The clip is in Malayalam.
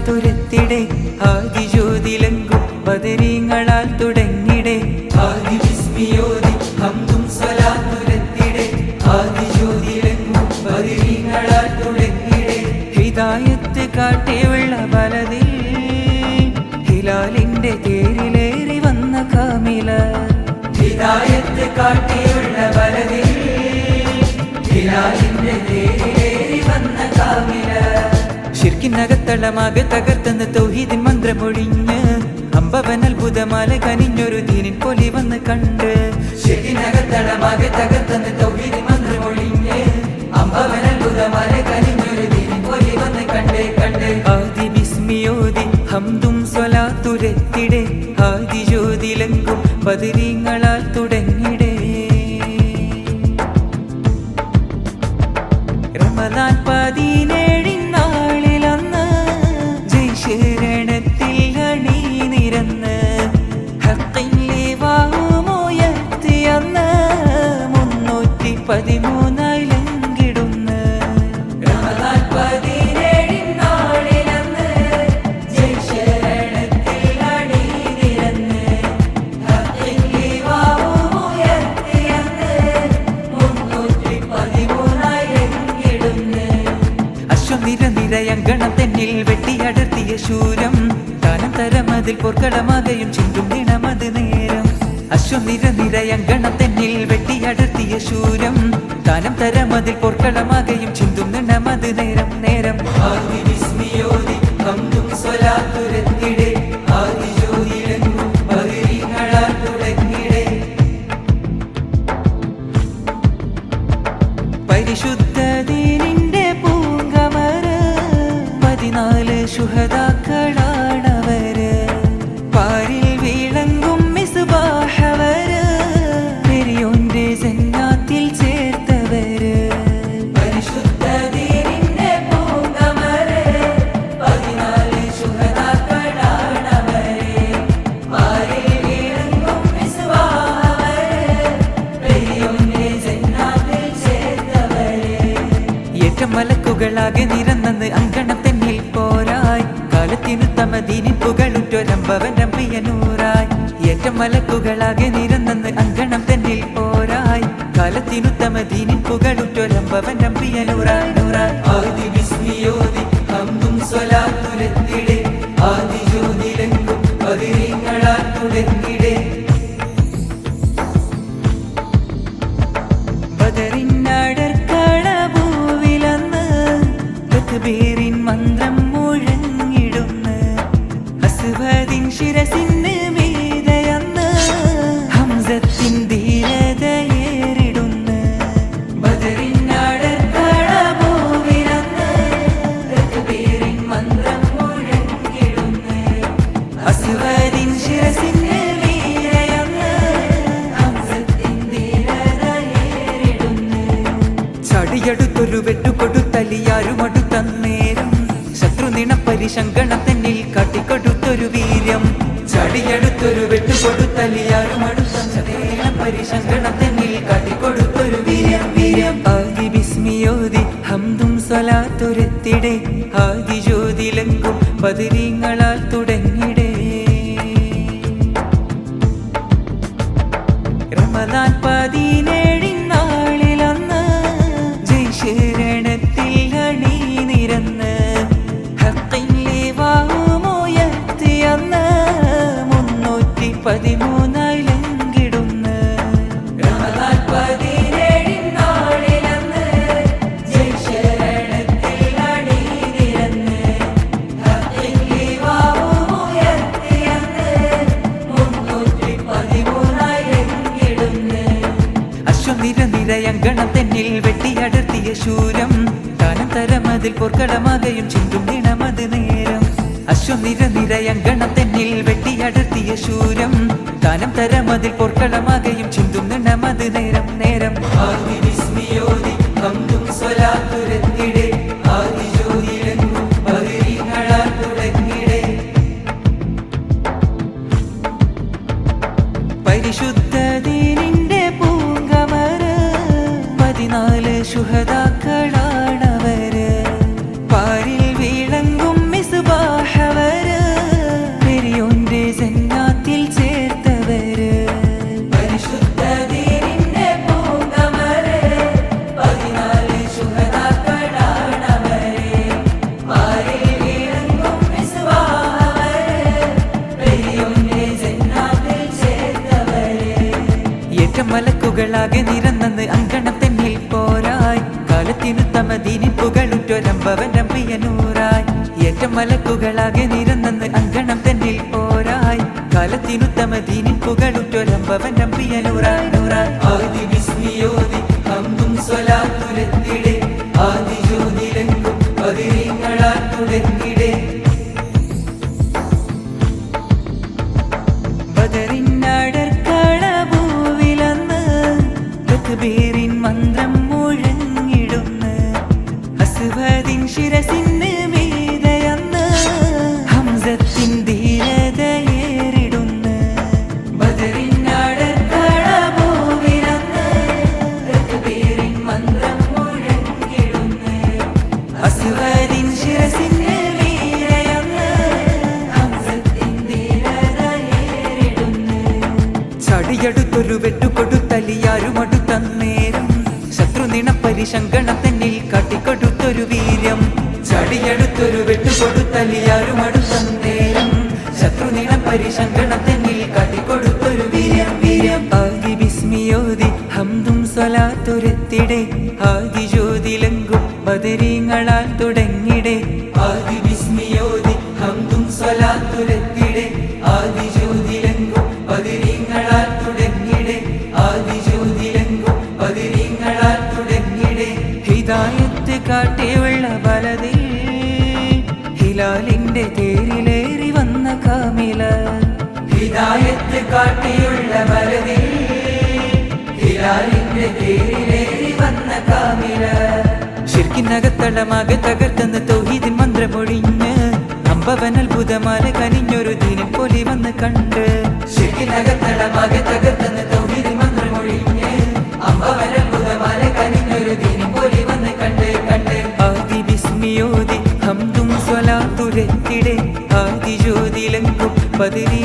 തുരത്തിടെ ആദി ജ്യോതിലങ്കും ബദരീങ്ങളാൽ തുടങ്ങിടെ ആദി വിസ്മിയോതി ഹംദും സ്വലാത്തുരത്തിടെ ആദി ജ്യോതിലങ്കും ബദരീങ്ങളാൽ തുടങ്ങിടെ ഹിദായത്ത് കാട്ടിയുള്ള ബലതിൽ ഹിലാലിന്റെ തേരിലേറി വന്ന കാമില ഹിദായത്ത് കാട്ടിയുള്ള ബലതിൽ ഹിലാലിന്റെ തേരിലേറി വന്ന കാമില ശിർക്കിനകത്തളമാകെ തകർത്തെന്ന് തൗഹീദിൻ മന്ത്രമൊഴിഞ്ഞ് അമ്പവൻ അത്ഭുതമാല കനിഞ്ഞൊരു ദീനിൻ പൊലി വന്ന് കണ്ട് ശിർക്കിനകത്തളമാകെ തകർത്തെന്ന് തൗഹീദിൻ മന്ത്രമൊഴിഞ്ഞ് അമ്പവൻ അത്ഭുതമാല കനിഞ്ഞൊരു ദീനിൻ പൊലി വന്ന് കണ്ട് ആദി ബിസ്മിയോതി ഹംദും സ്വലാത്തുരത്തിടെ ആദി ജ്യോതിലങ്കും ബദരീങ്ങളാൽ തുടങ്ങിടെ റമദാൻ 17 ശരണത്തിൽ അണി നിരന്ന് ഹക്കിലെ വാമുയർത്തിയന്ന് 313 ലങ്കിടുന്ന് റമദാൻ 17 നാളിലന്ന് ശരണത്തിൽ അണി നിരന്ന് ഹക്കിലെ വാമുയർത്തിയന്ന് 313 ലങ്കിടുന്ന് അശ്വനിര നിരയങ്കണം തെന്നിൽ വെട്ടിയടർത്തിയ ശൂരം കാലം തരമതിൽ പൊർക്കളമാകയും ചിന്തും നിണമത് നേരം അശ്വനിര നിരയങ്കണം തെന്നിൽ വെട്ടിയടർത്തിയ ശൂരം കാലം തരമതിൽ പൊർക്കളമാകയും ചിന്തും നിണമത് നേരം നേരം ആദി വിസ്മിയോതി ഹംദും സ്വലാത്തുരത്തിടെ ആദി ജ്യോതിലങ്കും ബദരീങ്ങളാൽ തുടങ്ങിടെ പരിശുദ്ധ ദീനിന്റെ പൂങ്കമര് 14 ശുഹദാക്കളാണവര് പാരിൽ വിളങ്ങും മിസ്ബാഹവര് പെരിയോന്റെ ജന്നാത്തിൽ ചേർത്തവര് പരിശുദ്ധ ദീനിന്റെ പൂങ്കമര് 14 ശുഹദാക്കളാണവര് പാരിൽ വിളങ്ങും മിസ്ബാഹവര് പെരിയോന്റെ ജന്നാത്തിൽ ചേർത്തവര് ഏറ്റം മലക്കുകളാകെ നിരന്നെന്ന് അങ്കണം പോരായി കാലത്തിനു തമദീനിൻ പുകളുറ്റൊരമ്പവൻ റബ്ബിയനൂറായി ഏറ്റം മലക്കുകളാകെ നിരന്നെന്ന് അങ്കണം തന്നിൽ പോരായി കാലത്തിനു തമദീനിൻ പുകളുറ്റൊരമ്പവൻ റബ്ബിയനൂറായി നൂറായി ആദി ബിസ്മിയോതി ഹംദും സ്വലാത്തുരത്തിടെ ആദി ജ്യോതിലങ്കും ബദരീങ്ങളാൽ തുടങ്ങിടെ ബദറിനടർക്കളഭൂവിലന്ന് തക്ബീറിൻ മന്ത്രം മുഴങ്ങിടുന്ന് അസ്വദിൻ ശിരസിന് മീതയന്ന് ഹംസത്തിൻ ധീരതയേറിടുന്ന് ബദറിനടർക്കളഭൂവിലന്ന് തക്ബീറിൻ മന്ത്രം മുഴങ്ങിടുന്ന് അസ്വദിൻ ശിരസിന് മീതയന്ന് ഹംസത്തിൻ ധീരതയേറിടുന്ന് ചടിയടുത്തൊരു വെട്ടുകൊടുത്തലിയാരുമടുത്തന്നേരം ശത്രു നിണപ്പരിശങ്കണം തന്നിൽ കാട്ടിക്കൊടുത്തൊരു വീര്യം ചടിയടുത്തൊരു വെട്ടുകൊടുത്തലിയാരുമടുത്തന്നേരം തന്നിൽ കാട്ടിക്കൊടുത്തൊരു വീര്യം വീര്യം ആദി ബിസ്മിയോതി ഹംദും സ്വലാത്തുരത്തിടെ ആദി ജ്യോതിലങ്കും ബദരീങ്ങളാൽ തുടങ്ങിടെ റമദാൻ 17 നാളിലന്ന് ശരണത്തിൽ അണി നിരന്ന് ഹക്കിലെ വാമുയർത്തിയന്ന് 313 ലങ്കിടുന്ന് റമദാൻ 17 നാളിലന്ന് ശരണത്തിൽ അണി നിരന്ന് ഹക്കിലെ വാമുയർത്തിയന്ന് 313 ലങ്കിടുന്ന് അശ്വനിര നിരയങ്കണം തെന്നിൽ വെട്ടിയടർത്തിയ ശൂരം കാലം തരമതിൽ പൊർക്കളമാകയും ചിന്തും നിണമത് നേരം അശ്വനിര നിരയങ്കണം തെന്നിൽ വെട്ടിയടർത്തിയ ശൂരം ഗാനം തരമതിൽ പോർക്കളമാകെയും ചിന്തുന്നമത് നേരം നേരം ആദി വിസ്മിയോതി ഹംദും സ്വലാത്തുരത്തിടെ ആദി ജ്യോതിയിലെങ്ങും ബദരീങ്ങളാൽ തുടങ്ങിടെ പരിശുദ്ധ ദീനിന്റെ പൂങ്കമര് 14 ശുഹദാക്കളാണവര് പാരിൽ വിളങ്ങും മിസ്ബാഹവര് പെരിയോന്റെ ജന്നാത്തിൽ ചേർത്തവര് പരിശുദ്ധ ദീനിന്റെ പൂങ്കമര് 14 ശുഹദാക്കളാണവര് പാരിൽ വിളങ്ങും മിസ്ബാഹവര് പെരിയോന്റെ ജന്നാത്തിൽ ചേർത്തവര് ഏറ്റം മലക്കുകളാകെ നിരന്നെന്ന് അങ്കണത്തെന്നിൽ പോരായി കാലത്തിനു തമദീനിൻ പുകളുറ്റൊരമ്പവന്റെ പ്രിയനൂറായി ഏറ്റം മലക്കുകളാകെ നിരന്നെന്ന് അങ്കണം തന്നിൽ പോരായി കാലത്തിനു തമദീനിൻ പുകളുറ്റൊരമ്പവന്റെ പ്രിയനൂറായി നൂറായി ആദി വിസ്മിയോതി ഹംദും സ്വലാത്തുരത്തിടെ ആദി ജ്യോതിയിലെങ്ങും ബദരീങ്ങളാൽ തുടങ്ങിടെ ബദറിനടർക്കളഭൂവിലന്ന് തക്ബീറിൻ മന്ത്രം മുഴങ്ങിടുന്ന് അസ്വദിൻ ശിരസിന് മീതയന്ന് ഹംസത്തിൻ ധീരതയേറിടുന്ന് ബദറിനടർക്കളഭൂവിലന്ന് തക്ബീറിൻ മന്ത്രം മുഴങ്ങിടുന്ന് അസ്വദിൻ ശിരസിന് മീതയന്ന് ഹംസത്തിൻ ധീരതയേറിടുന്ന് ചടിയടുത്തൊരു വെട്ടുകൊടുത്തലിയാരും അടുത്തന്നേരം ശത്രു നിണപ്പരിശങ്കണം തന്നിൽ കാട്ടിക്കൊടുത്തൊരു വീര്യം ചടിയടുത്തൊരു വെട്ടുകൊടുത്തലിയാരും അടുത്തന്നേരം ശത്രു നിണപ്പരിശങ്കണം തന്നിൽ കാട്ടിക്കൊടുത്തൊരു വീര്യം വീര്യം ആദി ബിസ്മിയോതി ഹംദും സ്വലാത്തുരത്തിടെ ആദി ജ്യോതിലെങ്കും ബദരീങ്ങളാൽ തുടങ്ങിടെ ആദി ബിസ്മിയോതി ഹംദും സ്വലാത്തുരത്തിടെ ആദി ജ്യോതിലെങ്കും ബദരീങ്ങളാൽ തുടങ്ങിടെ ആദി ജ്യോതിലെങ്കും ബദരീങ്ങളാൽ തുടങ്ങിടെ ഹിദായത്ത് കാട്ടിയുള്ള ബലതിൽ ഹിലാലിന്റെ തേരിലേറി വന്ന കാമില ഹിദായത്ത് കാട്ടിയുള്ള ബലതിൽ ഹിലാലിന്റെ തേരിലേറി വന്ന കാമില ശിർക്കിനകത്തളമാകെ തകർത്തെന്ന് തൗഹീദിൻ മന്ത്രമൊഴിഞ്ഞ് അമ്പവൻ അത്ഭുതമാല കനിഞ്ഞൊരു ദീനിൻ പൊലി വന്ന് കണ്ട് ശിർക്കിനകത്തളമാകെ തകർത്തെന്ന് തൗഹീദിൻ മന്ത്രമൊഴിഞ്ഞ് അമ്പവൻ അത്ഭുതമാല കനിഞ്ഞൊരു ദീനിൻ പൊലി വന്ന് കണ്ട് കണ്ട് ആദി ബിസ്മിയോതി ഹംദും സ്വലാത്തുരത്തിടെ ആദി ജ്യോതിലെങ്കും ബദരീ